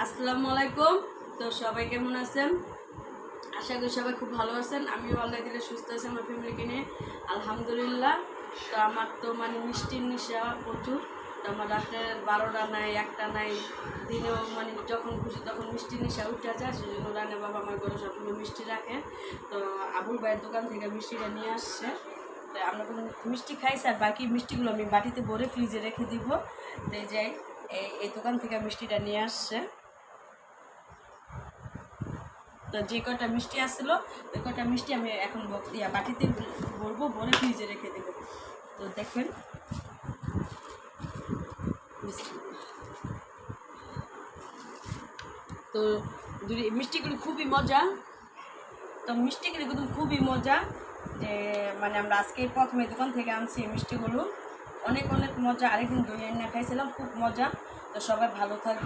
আসসালামু আলাইকুম। তো সবাই কেমন আছেন? আশা করি সবাই খুব ভালো আছেন। আমিও আল্লাহ দিলে সুস্থ আছি আমার ফ্যামিলিকে নিয়ে, আলহামদুলিল্লাহ। তো আমার তো মিষ্টির নেশা প্রচুর। তো আমার রাত্রে 12টা নাই, 1টা নাই, দিনেও যখন খুশি তখন মিষ্টির নেশা উঠে যায়। সেই জন্য রান্না বাবা আমার ঘরে সবসময় মিষ্টি রাখে। তো আবুল ভাইয়ের দোকান থেকে মিষ্টিটা নিয়ে আসছে। তো আমরা কোনো মিষ্টি খাইছি, আর বাকি মিষ্টিগুলো আমি বাটিতে ভরে ফ্রিজে রেখে দিব। তো এই যে এই দোকান থেকে মিষ্টিটা নিয়ে আসছে। তো যে কটা মিষ্টি আসছিলো ওই কটা মিষ্টি আমি এখন বাটিতে ভরবো, ভরে ফ্রিজে রেখে দেবো। তো দেখেন, তো মিষ্টিগুলো খুবই মজা। তো মিষ্টিগুলো কিন্তু খুবই মজা, যে আমরা আজকে প্রথমে দোকান থেকে আনছি মিষ্টিগুলো, অনেক অনেক মজা। আরেকদিন দই এনে খাইছিলাম, খুব মজা। তো সবাই ভালো থাকবে।